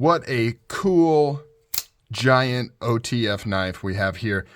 What a cool giant OTF knife we have here.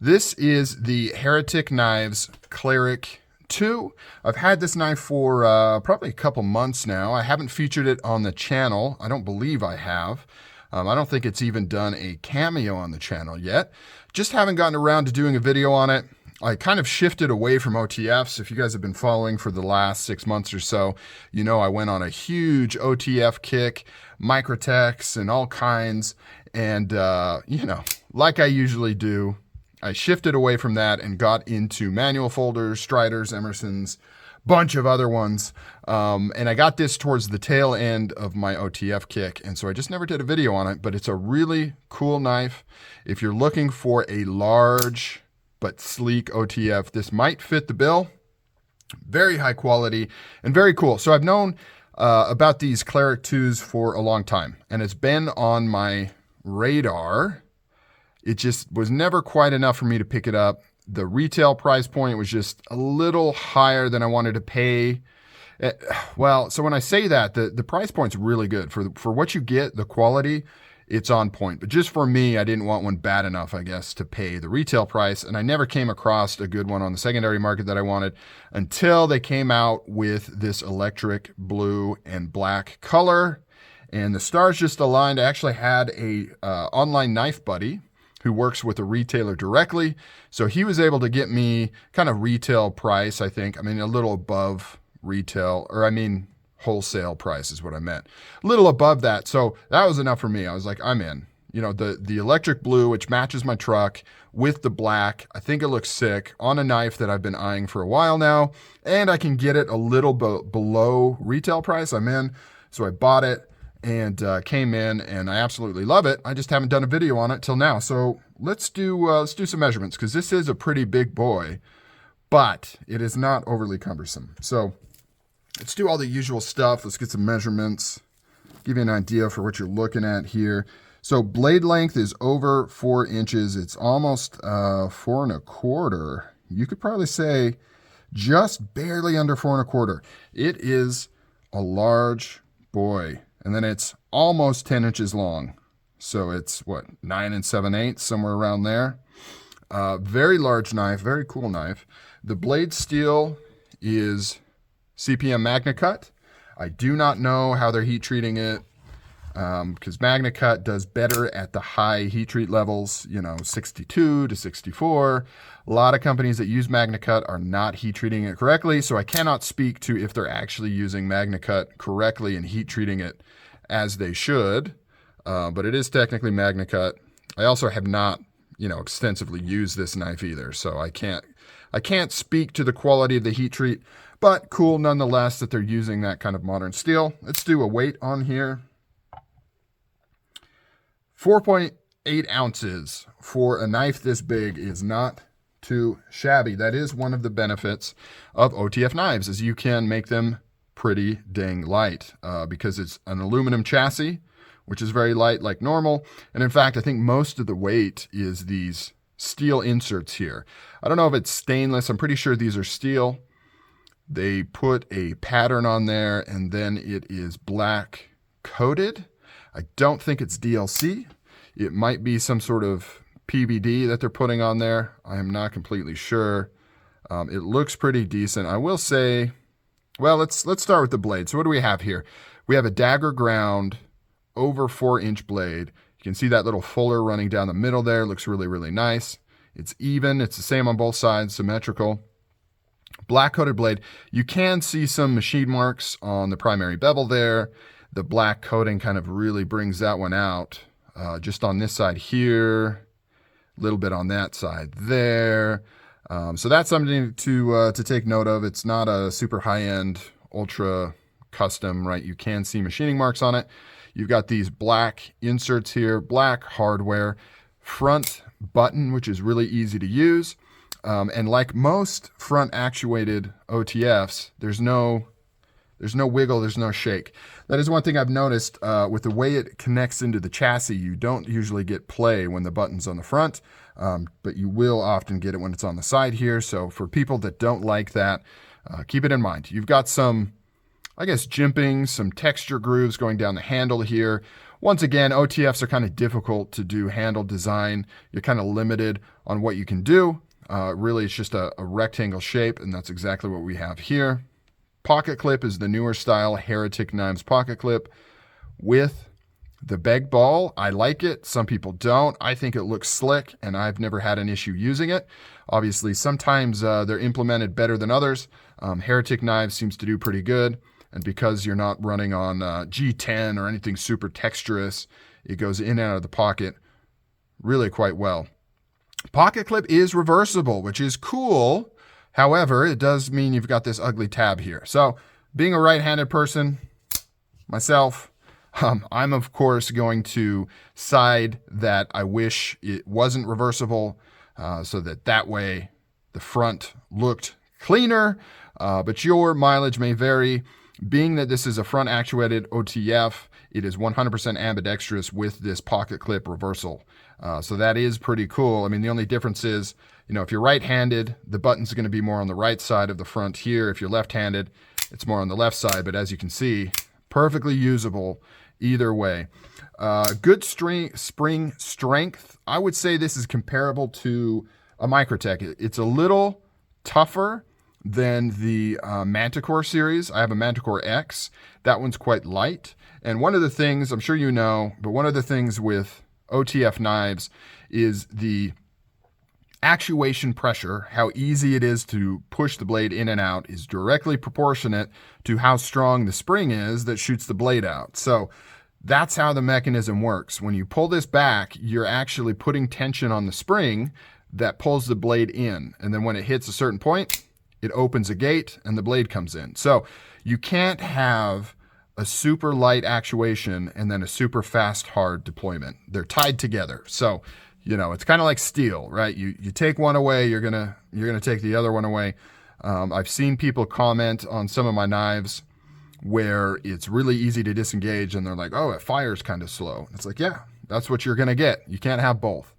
This is the Heretic Knives Cleric 2. I've had this knife for probably a couple months now. I haven't featured it on the channel. I don't believe I have. I don't think it's even done a cameo on the channel yet. Just haven't gotten around to doing a video on it. I kind of shifted away from OTFs. If you guys have been following for the last 6 months or so, you know I went on a huge OTF kick, microtechs and all kinds. And, you know, like I usually do, I shifted away from that and got into manual folders, Striders, Emersons, bunch of other ones. And I got this towards the tail end of my OTF kick. And so I just never did a video on it, but it's a really cool knife. If you're looking for a large but sleek OTF, this might fit the bill. Very high quality and very cool. So I've known about these Cleric 2s for a long time, and it's been on my radar. It just was never quite enough for me to pick it up. The retail price point was just a little higher than I wanted to pay. Well, so when I say that, the price point's really good. For what you get, the quality, it's on point. But just for me, I didn't want one bad enough, I guess, to pay the retail price. And I never came across a good one on the secondary market that I wanted until they came out with this electric blue and black color. And the stars just aligned. I actually had a online knife buddy who works with a retailer directly. So he was able to get me kind of retail price, I think. I mean, a little above retail, or I mean, wholesale price is what I meant. A little above that. So that was enough for me. I was like, I'm in. You know, the electric blue, which matches my truck, with the black. I think it looks sick on a knife that I've been eyeing for a while now. And I can get it a little below retail price. I'm in. So I bought it and came in, and I absolutely love it. I just haven't done a video on it till now. So let's do some measurements, because this is a pretty big boy, but it is not overly cumbersome. So let's do all the usual stuff. Let's get some measurements, give you an idea for what you're looking at here. So blade length is over 4 inches. It's almost 4¼ You could probably say just barely under 4¼ It is a large boy. And then it's almost 10 inches long. So it's what, 9 7/8, somewhere around there. Very large knife, very cool knife. The blade steel is CPM MagnaCut. I do not know how they're heat treating it, because MagnaCut does better at the high heat treat levels, you know, 62 to 64. A lot of companies that use MagnaCut are not heat treating it correctly, so I cannot speak to if they're actually using MagnaCut correctly and heat treating it as they should, but it is technically MagnaCut. I also have not, you know, extensively used this knife either, so I can't speak to the quality of the heat treat, but cool nonetheless that they're using that kind of modern steel. Let's do a weight on here. 4.8 ounces for a knife this big is not too shabby. That is one of the benefits of OTF knives, is you can make them pretty dang light, because it's an aluminum chassis, which is very light like normal. And in fact, I think most of the weight is these steel inserts here. I don't know if it's stainless. I'm pretty sure these are steel. They put a pattern on there, and then it is black coated. I don't think it's DLC. It might be some sort of PVD that they're putting on there. I am not completely sure. It looks pretty decent. I will say, well, let's start with the blade. So what do we have here? We have a dagger ground over 4-inch blade. You can see that little fuller running down the middle there. Looks really, really nice. It's even. It's the same on both sides, symmetrical. Black coated blade. You can see some machine marks on the primary bevel there. The black coating kind of really brings that one out. Just on this side here, a little bit on that side there. So that's something to take note of. It's not a super high-end, ultra custom, right? You can see machining marks on it. You've got these black inserts here, black hardware, front button, which is really easy to use. And like most front actuated OTFs, there's no wiggle, there's no shake. That is one thing I've noticed with the way it connects into the chassis. You don't usually get play when the button's on the front, but you will often get it when it's on the side here. So for people that don't like that, keep it in mind. You've got some, I guess, jimping, some texture grooves going down the handle here. Once again, OTFs are kind of difficult to do handle design. You're kind of limited on what you can do. Really, it's just a rectangle shape, and that's exactly what we have here. Pocket clip is the newer style Heretic Knives pocket clip with the beg ball. I like it. Some people don't. I think it looks slick, and I've never had an issue using it. Obviously, sometimes they're implemented better than others. Heretic Knives seems to do pretty good, and because you're not running on G10 or anything super texturous, it goes in and out of the pocket really quite well. Pocket clip is reversible, which is cool. However, it does mean you've got this ugly tab here. So being a right-handed person, myself, I'm of course going to side that I wish it wasn't reversible so that way the front looked cleaner, but your mileage may vary. Being that this is a front actuated OTF, it is 100% ambidextrous with this pocket clip reversal. So that is pretty cool. I mean, the only difference is, if you're right-handed, the button's going to be more on the right side of the front here. If you're left-handed, it's more on the left side. But as you can see, perfectly usable either way. Good spring strength. I would say this is comparable to a Microtech. It's a little tougher than the Manticore series. I have a Manticore X. That one's quite light. And one of the things, I'm sure you know, but one of the things with OTF knives is the actuation pressure. How easy it is to push the blade in and out is directly proportionate to how strong the spring is that shoots the blade out. So that's how the mechanism works. When you pull this back, you're actually putting tension on the spring that pulls the blade in. And then when it hits a certain point, it opens a gate and the blade comes in. So you can't have a super light actuation and then a super fast hard deployment. They're tied together. So, it's kind of like steel, right? You take one away, you're gonna take the other one away. I've seen people comment on some of my knives where it's really easy to disengage and they're like, oh, it fires kind of slow. It's like, yeah, that's what you're gonna get. You can't have both.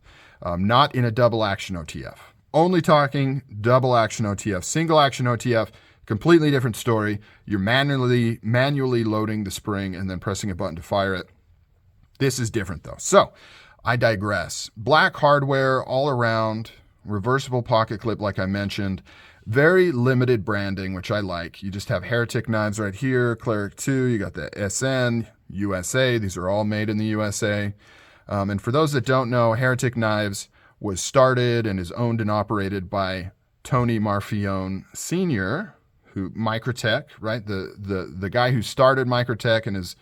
Not in a double action OTF. Only talking double action OTF. Single action OTF, completely different story. You're manually loading the spring and then pressing a button to fire it. This is different though. So I digress. Black hardware all around, reversible pocket clip like I mentioned, very limited branding, which I like. You just have Heretic knives right here, Cleric 2, you got the SN, USA, these are all made in the USA. And for those that don't know, Heretic Knives was started and is owned and operated by Tony Marfione Sr., who Microtech, right? The guy who started Microtech and is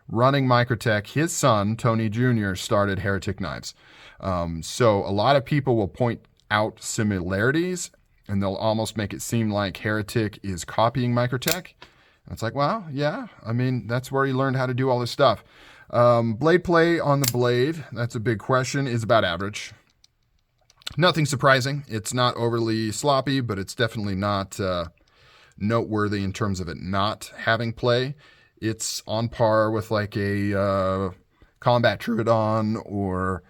running Microtech, his son, Tony Jr., started Heretic Knives. So a lot of people will point out similarities, and they'll almost make it seem like Heretic is copying Microtech. And it's like, well, yeah, I mean, that's where he learned how to do all this stuff. Blade play on the blade, that's a big question, is about average. Nothing surprising. It's not overly sloppy, but it's definitely not noteworthy in terms of it not having play. It's on par with like a Combat Troubadour or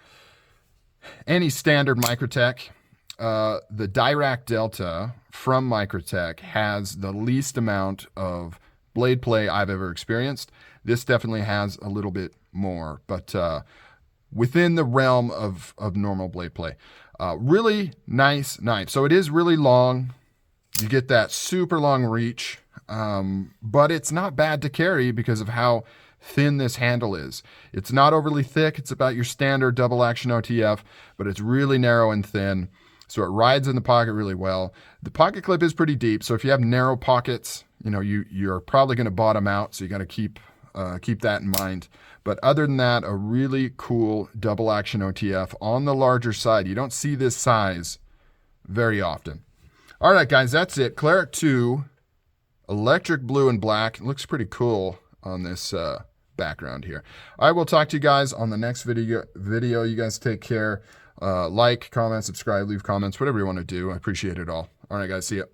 any standard Microtech. The Dirac Delta from Microtech has the least amount of blade play I've ever experienced. This definitely has a little bit more, but within the realm of normal blade play. Really nice knife. So it is really long. You get that super long reach, but it's not bad to carry because of how thin this handle is. It's not overly thick. It's about your standard double action OTF, but it's really narrow and thin. So it rides in the pocket really well. The pocket clip is pretty deep. So if you have narrow pockets, you're probably going to bottom out. So you got to keep that in mind. But other than that, a really cool double action OTF on the larger side. You don't see this size very often. All right, guys, that's it. Cleric 2, electric blue and black. It looks pretty cool on this background here. I will talk to you guys on the next video. You guys take care. Like, comment, subscribe, leave comments, whatever you want to do. I appreciate it all. All right, guys, see ya.